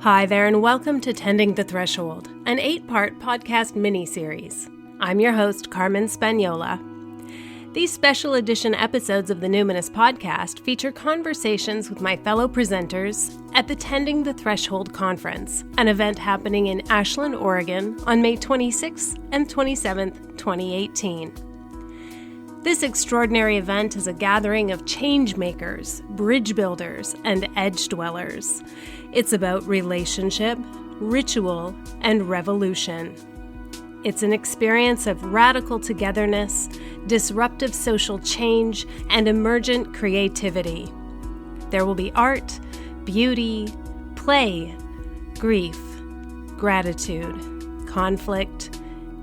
Hi there, and welcome to Tending the Threshold, an 8-part podcast mini-series. I'm your host, Carmen Spagnola. These special edition episodes of the Numinous podcast feature conversations with my fellow presenters at the Tending the Threshold Conference, an event happening in Ashland, Oregon on May 26th and 27th, 2018. This extraordinary event is a gathering of change makers, bridge builders, and edge dwellers. It's about relationship, ritual, and revolution. It's an experience of radical togetherness, disruptive social change, and emergent creativity. There will be art, beauty, play, grief, gratitude, conflict,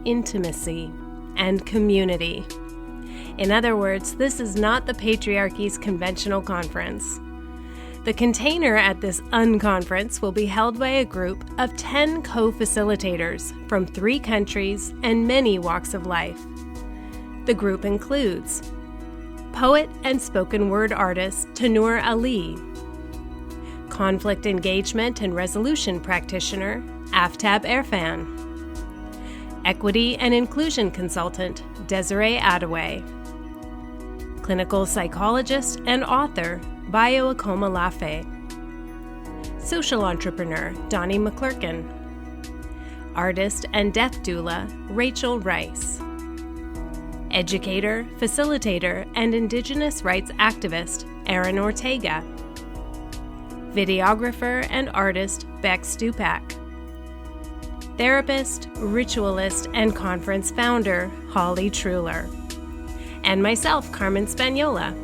intimacy, and community. In other words, this is not the patriarchy's conventional conference. The container at this unconference will be held by a group of 10 co-facilitators from 3 countries and many walks of life. The group includes poet and spoken word artist Tannur Ali, conflict engagement and resolution practitioner Aftab Erfan, equity and inclusion consultant Desiree Adaway, clinical psychologist and author Bayo Akomolafe, social entrepreneur Donnie Maclurcan, artist and death doula Rachael, educator, facilitator, and Indigenous rights activist Ortega, videographer and artist Bec Stupak, therapist, ritualist, and conference founder Truhlar, and myself, Carmen Spagnola.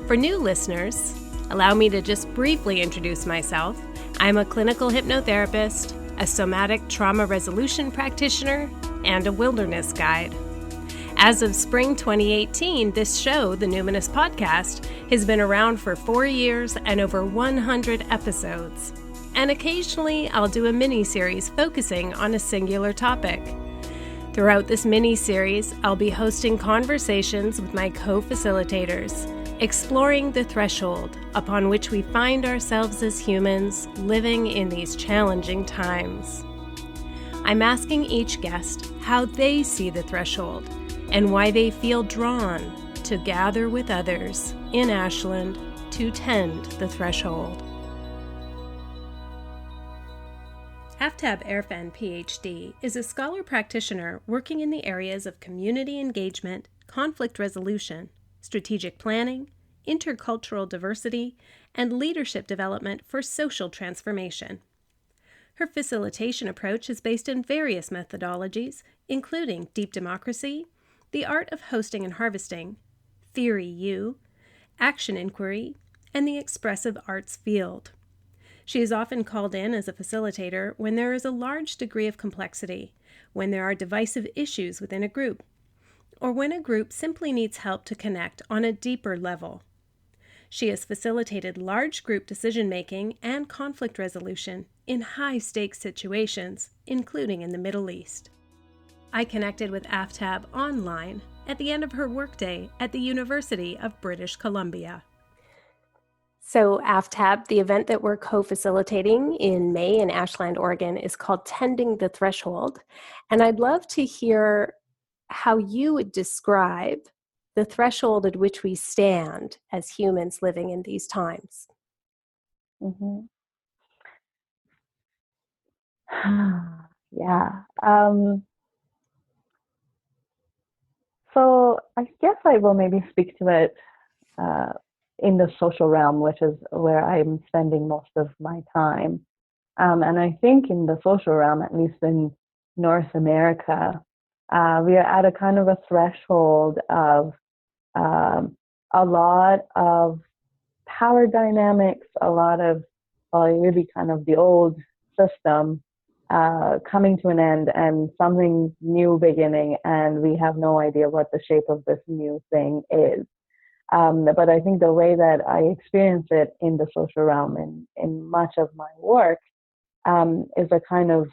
For new listeners, allow me to just briefly introduce myself. I'm a clinical hypnotherapist, a somatic trauma resolution practitioner, and a wilderness guide. As of spring 2018, this show, the Numinous Podcast, has been around for 4 years and over 100 episodes. And occasionally, I'll do a mini-series focusing on a singular topic. Throughout this mini-series, I'll be hosting conversations with my co-facilitators, exploring the threshold upon which we find ourselves as humans living in these challenging times. I'm asking each guest how they see the threshold and why they feel drawn to gather with others in Ashland to tend the threshold. Aftab Erfan, PhD, is a scholar practitioner working in the areas of community engagement, conflict resolution, strategic planning, intercultural diversity, and leadership development for social transformation. Her facilitation approach is based in various methodologies, including deep democracy, the art of hosting and harvesting, theory U, action inquiry, and the expressive arts field. She is often called in as a facilitator when there is a large degree of complexity, when there are divisive issues within a group, or when a group simply needs help to connect on a deeper level. She has facilitated large group decision-making and conflict resolution in high-stakes situations, including in the Middle East. I connected with Aftab online at the end of her workday at the University of British Columbia. So Aftab, the event that we're co-facilitating in May in Ashland, Oregon, is called Tending the Threshold. And I'd love to hear how you would describe the threshold at which we stand as humans living in these times. Mm-hmm. Yeah. So I guess I will maybe speak to it in the social realm, which is where I'm spending most of my time. And I think in the social realm, at least in North America, we are at a kind of a threshold of a lot of power dynamics, a lot of really kind of the old system coming to an end and something new beginning, and we have no idea what the shape of this new thing is. But I think the way that I experience it in the social realm in much of my work is a kind of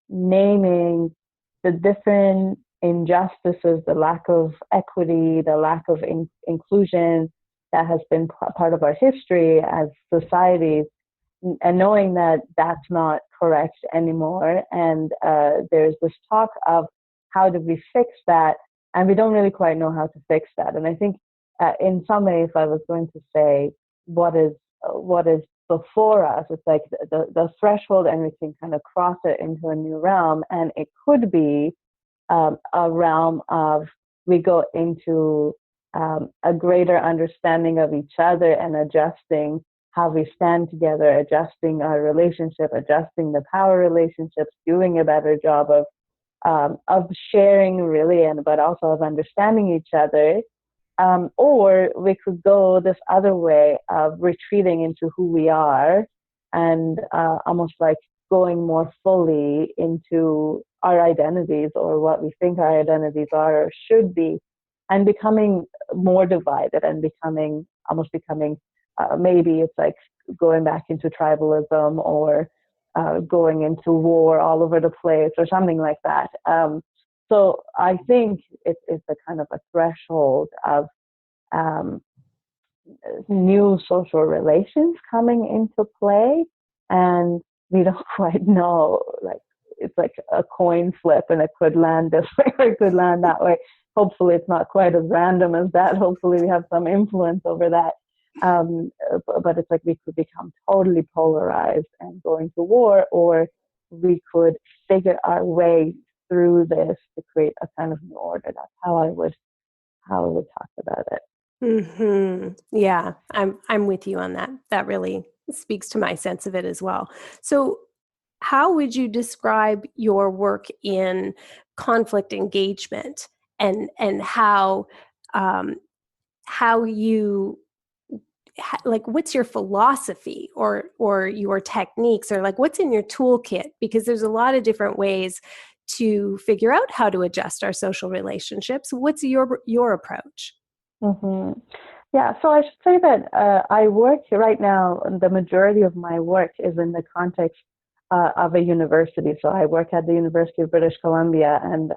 naming the different injustices, the lack of equity, the lack of inclusion that has been part of our history as societies, and knowing that that's not correct anymore. And there's this talk of how do we fix that, and we don't really quite know how to fix that. And I think in some ways, if I was going to say what is before us, it's like the threshold, and we can kind of cross it into a new realm. And it could be a realm of we go into a greater understanding of each other and adjusting how we stand together, adjusting our relationship, adjusting the power relationships, doing a better job of sharing really, but also of understanding each other. Or we could go this other way of retreating into who we are and almost like going more fully into our identities or what we think our identities are or should be, and becoming more divided and becoming maybe it's like going back into tribalism or going into war all over the place or something like that. So I think it's a kind of a threshold of new social relations coming into play, and we don't quite know, like it's like a coin flip and it could land this way or it could land that way. Hopefully it's not quite as random as that. Hopefully we have some influence over that. But it's like we could become totally polarized and going to war, or we could figure our way through this to create a kind of new order. That's how I would talk about it. Mm-hmm. Yeah, I'm with you on that. That really speaks to my sense of it as well. So how would you describe your work in conflict engagement and how you like what's your philosophy or your techniques, or like what's in your toolkit? Because there's a lot of different ways to figure out how to adjust our social relationships. What's your approach? Mm-hmm. Yeah, so I should say that I work right now, the majority of my work is in the context of a university. So I work at the University of British Columbia, and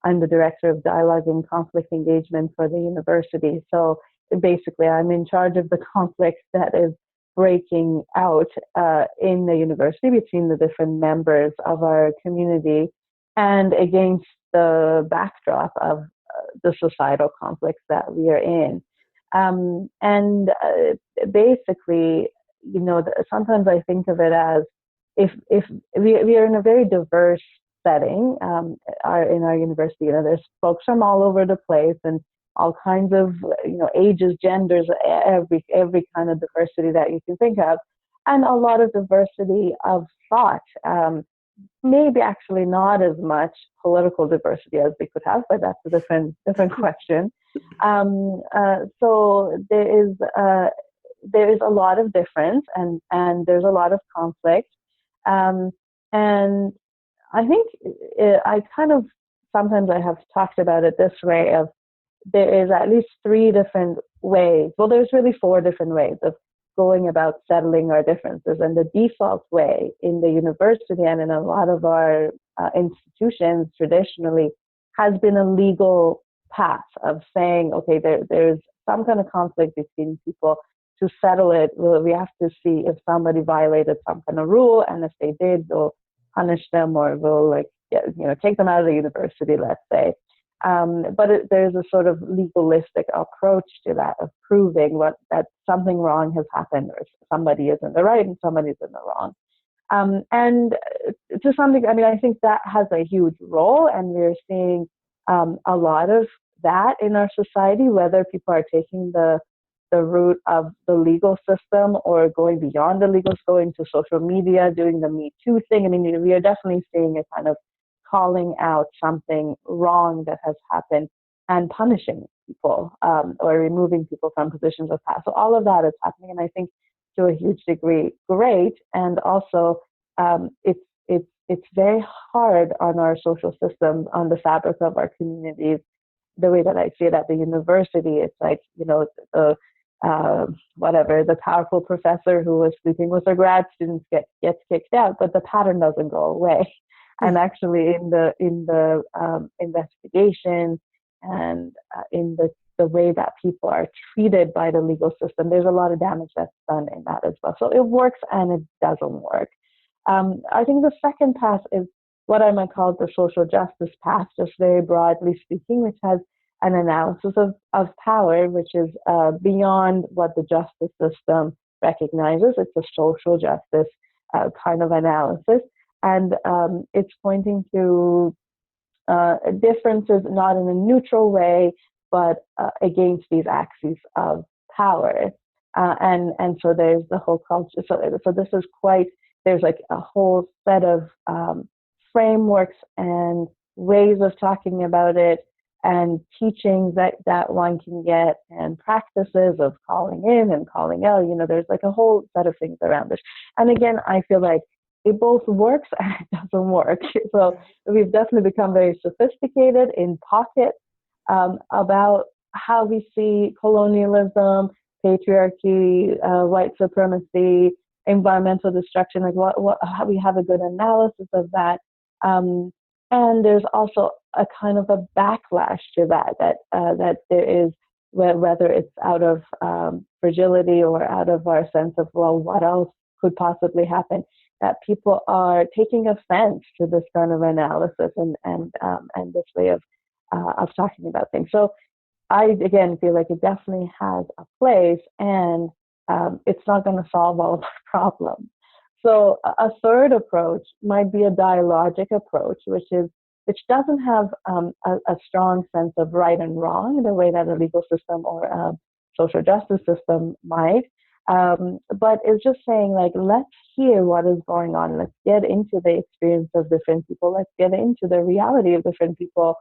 I'm the director of dialogue and conflict engagement for the university. So basically, I'm in charge of the conflict that is breaking out in the university between the different members of our community and against the backdrop of the societal conflicts that we are in. And basically, sometimes I think of it as if we are in a very diverse setting in our university, there's folks from all over the place and all kinds of ages, genders, every kind of diversity that you can think of, and a lot of diversity of thought. Maybe actually not as much political diversity as we could have, but that's a different question. So there is a lot of difference, and there's a lot of conflict. And I think I kind of sometimes I have talked about it this way of there is at least 3 different ways. Well, there's really 4 different ways of going about settling our differences. And the default way in the university and in a lot of our institutions traditionally has been a legal path of saying, okay, there's some kind of conflict between people. To settle it, we have to see if somebody violated some kind of rule, and if they did, we'll punish them or we'll take them out of the university, let's say. But there's a sort of legalistic approach to that of proving that something wrong has happened, or somebody is in the right and somebody's in the wrong. And to some degree, I think that has a huge role, and we're seeing a lot of that in our society, whether people are taking the route of the legal system or going beyond the legals, going to social media, doing the Me Too thing. We are definitely seeing a kind of calling out something wrong that has happened and punishing people or removing people from positions of power. So all of that is happening, and I think to a huge degree, great. And also, it's very hard on our social systems, on the fabric of our communities. The way that I see it at the university, it's like the powerful professor who was sleeping with her grad students gets kicked out, but the pattern doesn't go away. And actually, in the investigation and in the the way that people are treated by the legal system, there's a lot of damage that's done in that as well. So it works and it doesn't work. I think the second path is what I might call the social justice path, just very broadly speaking, which has an analysis of power, which is beyond what the justice system recognizes. It's a social justice kind of analysis. And it's pointing to differences not in a neutral way, but against these axes of power. And so there's the whole culture. So this is quite, there's like a whole set of frameworks and ways of talking about it and teachings that one can get and practices of calling in and calling out. You know, there's like a whole set of things around this. And again, I feel like it both works and it doesn't work. So we've definitely become very sophisticated in pockets about how we see colonialism, patriarchy, white supremacy, environmental destruction. Like how we have a good analysis of that. And there's also a kind of a backlash to that there is, whether it's out of fragility or out of our sense of, well, what else could possibly happen, that people are taking offense to this kind of analysis and this way of talking about things. So I, again, feel like it definitely has a place, and it's not going to solve all of our problems. So a third approach might be a dialogic approach, which doesn't have a strong sense of right and wrong the way that a legal system or a social justice system might, but it's just saying, like, let's hear what is going on. Let's get into the experience of different people. Let's get into the reality of different people.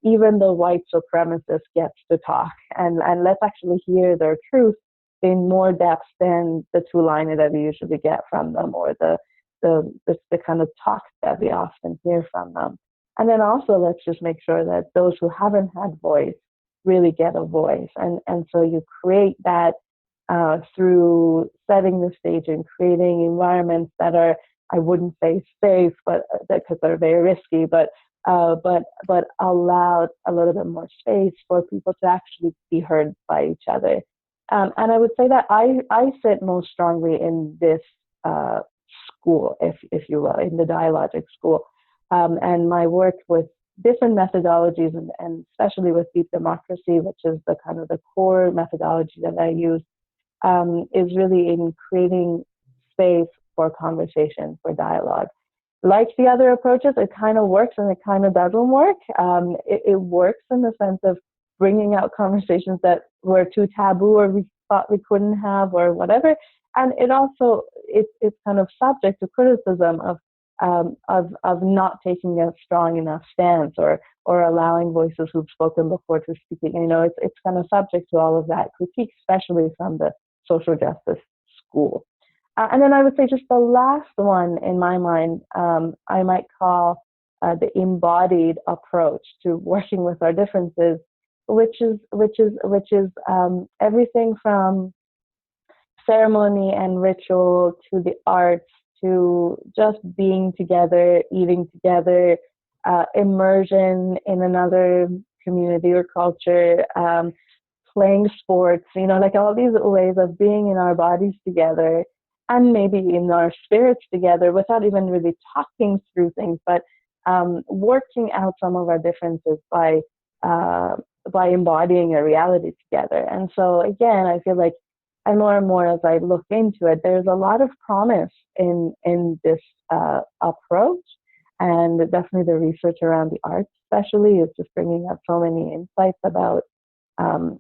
Even the white supremacist gets to talk, and let's actually hear their truth in more depth than the two-liner that we usually get from them, or the kind of talk that we often hear from them. And then also, let's just make sure that those who haven't had voice really get a voice. And so you create that through setting the stage and creating environments that are, I wouldn't say safe, but because they're very risky, but allowed a little bit more space for people to actually be heard by each other. And I would say that I sit most strongly in this school, if you will, in the dialogic school. And my work with different methodologies, and especially with deep democracy, which is the kind of the core methodology that I use, is really in creating space for conversation, for dialogue. Like the other approaches, it kind of works and it kind of doesn't work. It works in the sense of bringing out conversations that were too taboo or we thought we couldn't have or whatever. And it also, it's kind of subject to criticism of not taking a strong enough stance or allowing voices who've spoken before to speak. You know, it's kind of subject to all of that critique, especially from the social justice school. And then I would say just the last one in my mind, I might call the embodied approach to working with our differences, which is everything from ceremony and ritual to the arts to just being together, eating together, immersion in another community or culture, playing sports, you know, like all these ways of being in our bodies together and maybe in our spirits together without even really talking through things, but working out some of our differences by embodying a reality together. And so again, I feel like, and more as I look into it, there's a lot of promise in this approach, and definitely the research around the arts especially is just bringing up so many insights about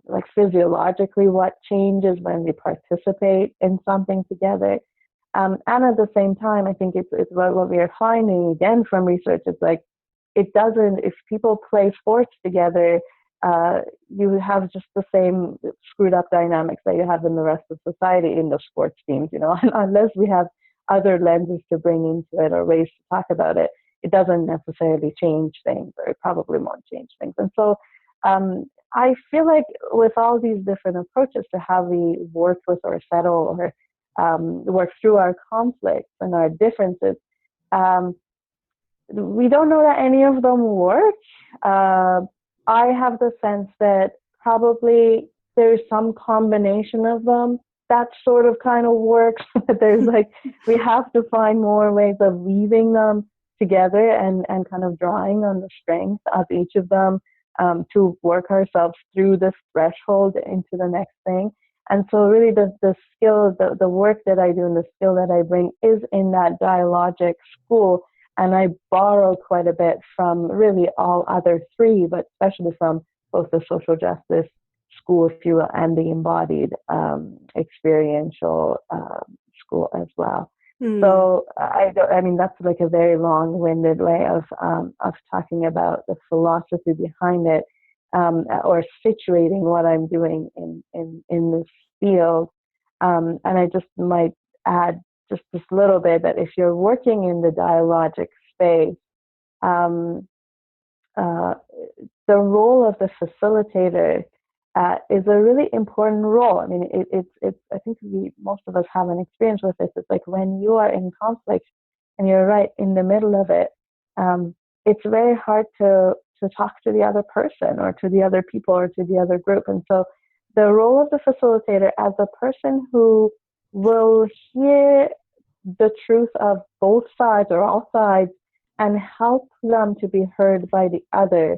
like physiologically what changes when we participate in something together. And at the same time, I think it's what we are finding again from research. It's like, it doesn't, if people play sports together, you have just the same screwed up dynamics that you have in the rest of society in the sports teams, you know, unless we have other lenses to bring into it or ways to talk about it, it doesn't necessarily change things, or it probably won't change things. And so I feel like with all these different approaches to how we work with or settle or work through our conflicts and our differences, we don't know that any of them work. I have the sense that probably there's some combination of them that sort of kind of works. There's like, we have to find more ways of weaving them together and kind of drawing on the strength of each of them to work ourselves through this threshold into the next thing. And so really the skill, the work that I do and the skill that I bring is in that dialogic school. And I borrow quite a bit from really all other three, but especially from both the social justice school, if you will, and the embodied experiential school as well. So I mean, that's like a very long-winded way of talking about the philosophy behind it, or situating what I'm doing in this field. And I just might add just this little bit that if you're working in the dialogic space, the role of the facilitator is a really important role. I mean, it's I think most of us have an experience with this. It's like when you are in conflict and you're right in the middle of it, it's very hard to talk to the other person or to the other people or to the other group. And so the role of the facilitator as a person who will hear the truth of both sides or all sides and help them to be heard by the other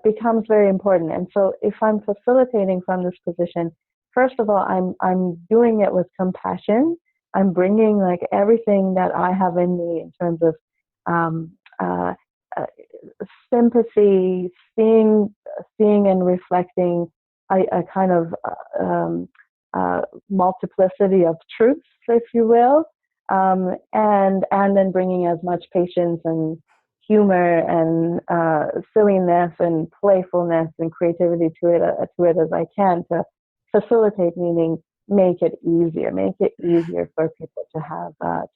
becomes very important. And so if I'm facilitating from this position, first of all, I'm doing it with compassion. I'm bringing like everything that I have in me in terms of sympathy, seeing and reflecting a kind of multiplicity of truths, if you will, and then bringing as much patience and humor and silliness and playfulness and creativity to it as I can to facilitate, meaning make it easier for people to have that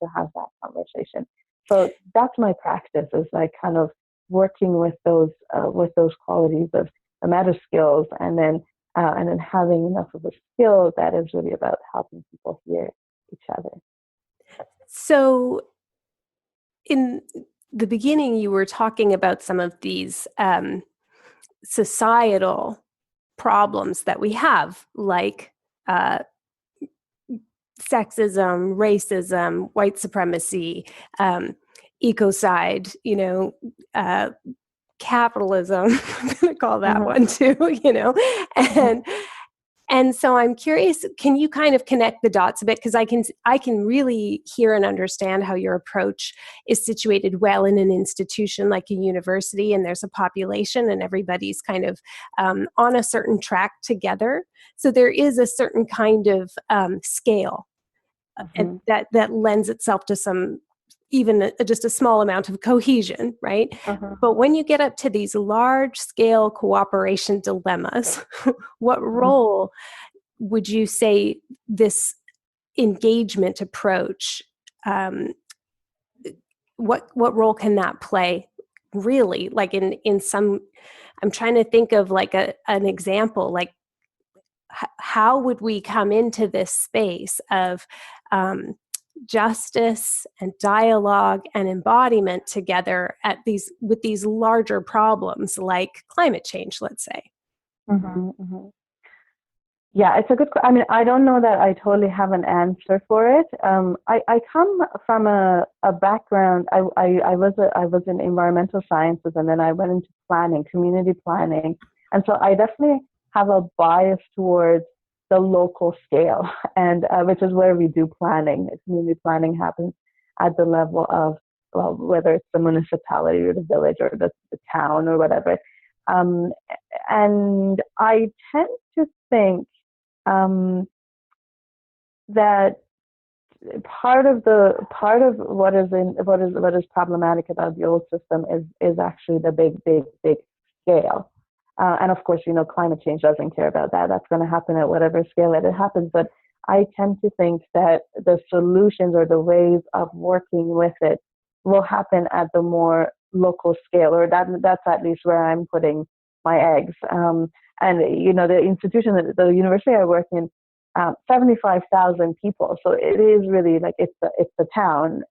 conversation. So that's my practice, is like kind of working with those qualities of the meta skills, and then having enough of a skill that is really about helping people hear each other. So in the beginning, you were talking about some of these societal problems that we have, like sexism, racism, white supremacy, ecocide, capitalism. I'm going to call that one too, And so I'm curious, can you kind of connect the dots a bit? Because I can really hear and understand how your approach is situated well in an institution like a university, and there's a population and everybody's kind of on a certain track together. So there is a certain kind of scale and that lends itself to some, even just a small amount of cohesion, right? But when you get up to these large-scale cooperation dilemmas, what role would you say this engagement approach, what role can that play, really? Like in some, I'm trying to think of like an example, like how would we come into this space of justice and dialogue and embodiment together with these larger problems like climate change, let's say? Yeah, it's a good question. I mean, I don't know that I totally have an answer for it. I come from a background. I was in environmental sciences, and then I went into planning, community planning, and so I definitely have a bias towards the local scale, and which is where we do planning. Community planning happens at the level of, well, whether it's the municipality or the village or the town or whatever. And I tend to think that part of what is problematic about the old system is actually the big scale. And of course, climate change doesn't care about that. That's going to happen at whatever scale it happens. But I tend to think that the solutions or the ways of working with it will happen at the more local scale, or that's at least where I'm putting my eggs. And the institution, the university I work in, 75,000 people. So it is really like it's a town.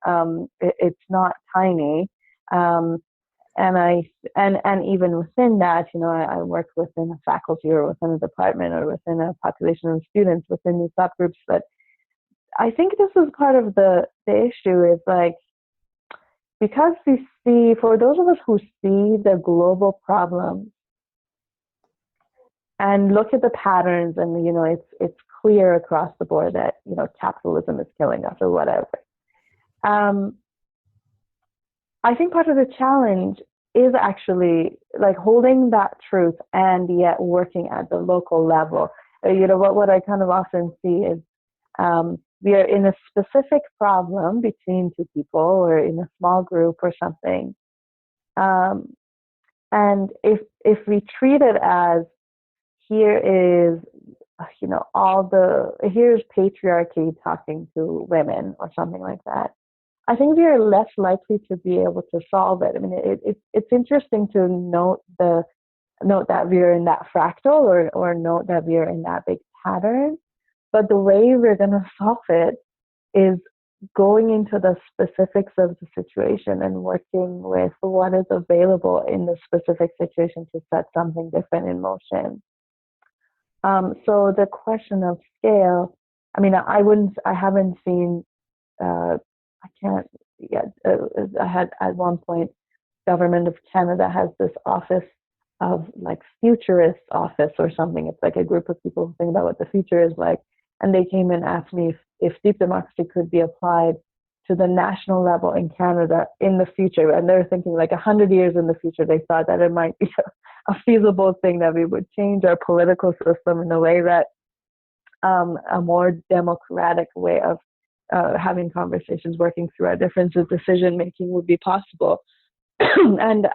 It's not tiny. And and even within that, I work within a faculty or within a department or within a population of students within these subgroups. But I think this is part of the issue is like, because we see, for those of us who see the global problems and look at the patterns, and it's clear across the board that capitalism is killing us or whatever. I think part of the challenge is actually like holding that truth and yet working at the local level. What I kind of often see is we are in a specific problem between two people or in a small group or something. And if we treat it as, here is, here's patriarchy talking to women or something like that, I think we are less likely to be able to solve it. I mean, it's interesting to note that we're in that fractal or note that we're in that big pattern. But the way we're going to solve it is going into the specifics of the situation and working with what is available in the specific situation to set something different in motion. So the question of scale, I mean, I haven't seen, I can't yet, I had at one point, Government of Canada has this office of like futurist office or something. It's like a group of people who think about what the future is like. And they came and asked me if deep democracy could be applied to the national level in Canada in the future. And they're thinking like 100 years in the future, they thought that it might be a feasible thing, that we would change our political system in a way that a more democratic way of having conversations, working through our differences, decision making would be possible. And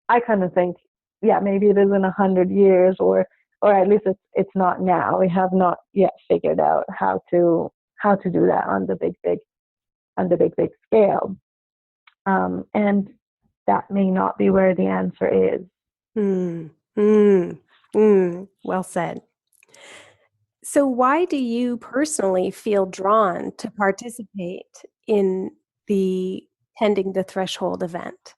I kind of think, yeah, maybe it is in 100 years, or at least it's not now. We have not yet figured out how to do that on the big scale, and that may not be where the answer is. Well said. So why do you personally feel drawn to participate in the Tending the Threshold event?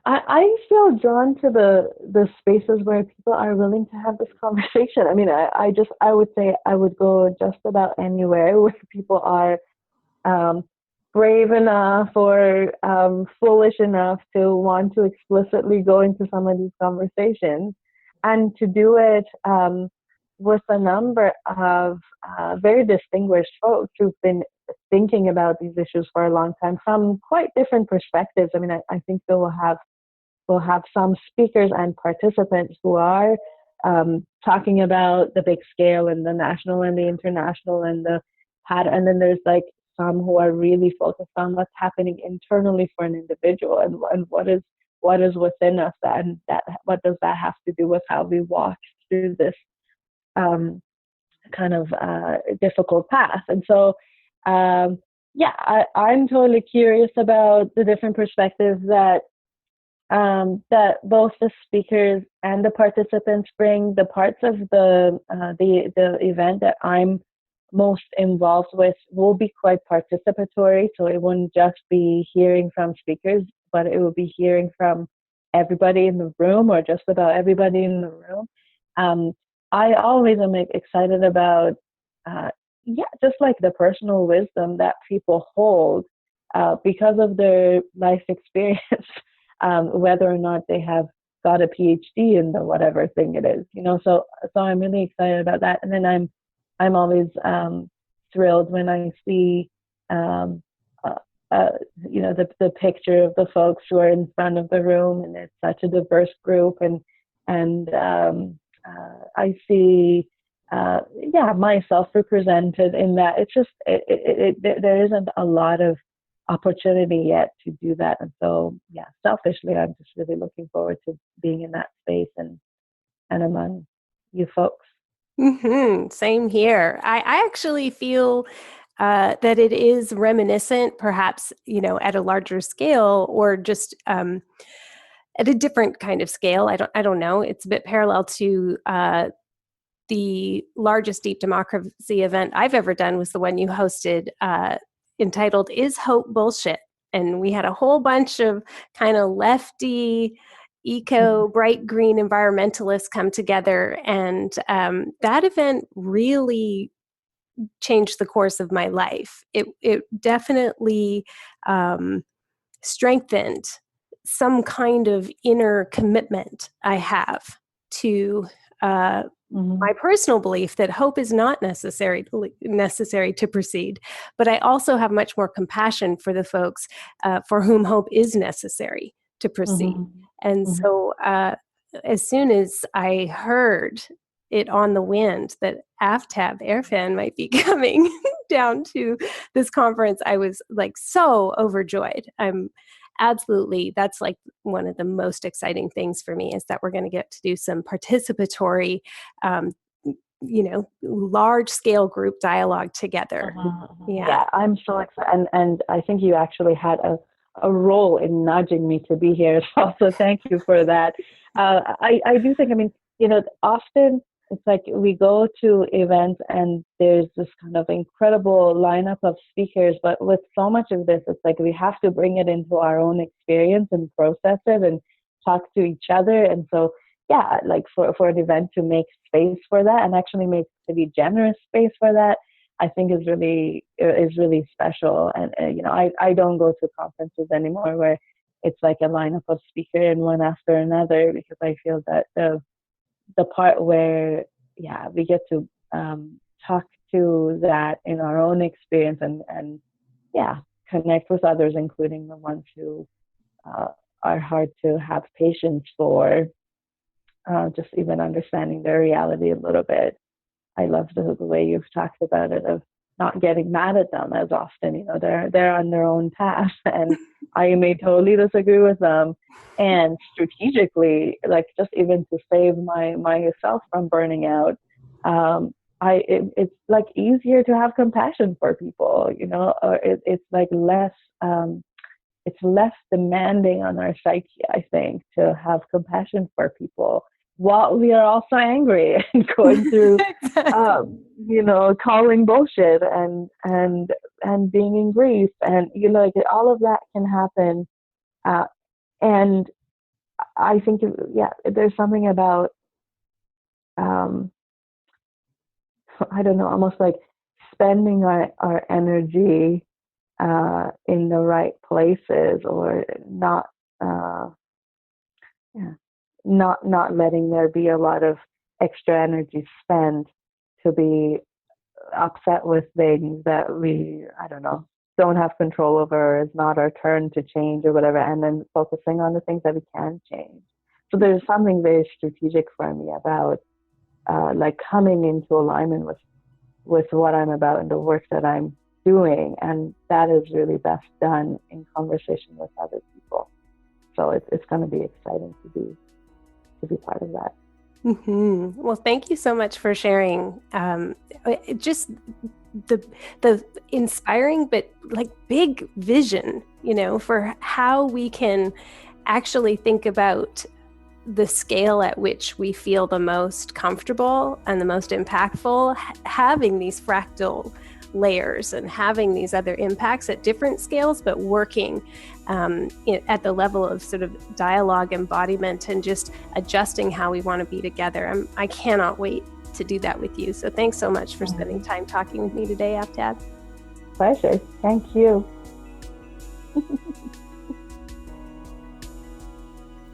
I feel drawn to the spaces where people are willing to have this conversation. I mean, I would say I would go just about anywhere where people are brave enough or foolish enough to want to explicitly go into some of these conversations, and to do it with a number of very distinguished folks who've been thinking about these issues for a long time from quite different perspectives. I mean, I think that we'll have some speakers and participants who are talking about the big scale and the national and the international and the pattern. And then there's like some who are really focused on what's happening internally for an individual and what is within us, and that what does that have to do with how we walk through this kind of difficult path. And so I'm totally curious about the different perspectives that both the speakers and the participants bring. The parts of the event that I'm most involved with will be quite participatory, so it wouldn't just be hearing from speakers, but it will be hearing from everybody in the room, or just about everybody in the room. I always am excited about just like the personal wisdom that people hold because of their life experience, whether or not they have got a PhD in the whatever thing it is, So I'm really excited about that. And then I'm always thrilled when I see the picture of the folks who are in front of the room, and it's such a diverse group, and I see myself represented in that. It's just there isn't a lot of opportunity yet to do that, and so selfishly, I'm just really looking forward to being in that space and among you folks. Mm-hmm. Same here. I actually feel that it is reminiscent, perhaps, at a larger scale, or just at a different kind of scale. I don't know. It's a bit parallel to the largest deep democracy event I've ever done was the one you hosted, entitled "Is Hope Bullshit?" And we had a whole bunch of kind of lefty, eco, bright green environmentalists come together. And that event really changed the course of my life. It definitely strengthened some kind of inner commitment I have to my personal belief that hope is not necessary to proceed, but I also have much more compassion for the folks for whom hope is necessary to proceed. And so as soon as I heard it on the wind that Aftab Erfan might be coming down to this conference, I was like so overjoyed. That's like one of the most exciting things for me, is that we're going to get to do some participatory, large scale group dialogue together. Yeah, I'm so excited. And I think you actually had a role in nudging me to be here as well. So thank you for that. I do think, often it's like we go to events and there's this kind of incredible lineup of speakers, but with so much of this, it's like we have to bring it into our own experience and process it and talk to each other. And so, yeah, like for an event to make space for that and actually make to be generous space for that, I think is really special. And I don't go to conferences anymore where it's like a lineup of speakers and one after another, because I feel that the part where, we get to talk to that in our own experience and connect with others, including the ones who are hard to have patience for, just even understanding their reality a little bit. I love the way you've talked about it, of not getting mad at them as often. They're on their own path, and I may totally disagree with them. And strategically, like just even to save myself from burning out, it's like easier to have compassion for people. It's like less. It's less demanding on our psyche, I think, to have compassion for people while we are also angry and going through, calling bullshit and being in grief, and like all of that can happen. And I think, there's something about, I don't know, almost like spending our energy in the right places, or not letting there be a lot of extra energy spent to be upset with things that we, don't have control over, or it's not our turn to change or whatever, and then focusing on the things that we can change. So there's something very strategic for me about like coming into alignment with what I'm about and the work that I'm doing, and that is really best done in conversation with other people. So it's going to be exciting to be part of that. Well, thank you so much for sharing. Just the inspiring but like big vision, for how we can actually think about the scale at which we feel the most comfortable and the most impactful, having these fractal layers and having these other impacts at different scales, but working at the level of sort of dialogue, embodiment, and just adjusting how we want to be together. I cannot wait to do that with you. So thanks so much for spending time talking with me today, Aftab. Pleasure. Thank you.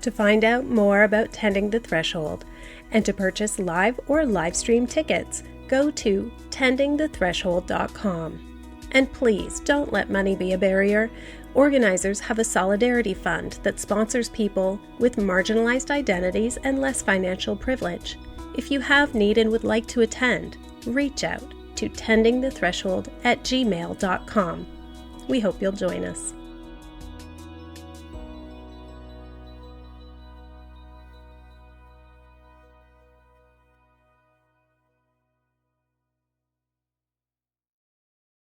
To find out more about Tending the Threshold and to purchase live or live stream tickets, go to tendingthethreshold.com. And please don't let money be a barrier. Organizers have a solidarity fund that sponsors people with marginalized identities and less financial privilege. If you have need and would like to attend, reach out to tendingthethreshold@gmail.com. We hope you'll join us.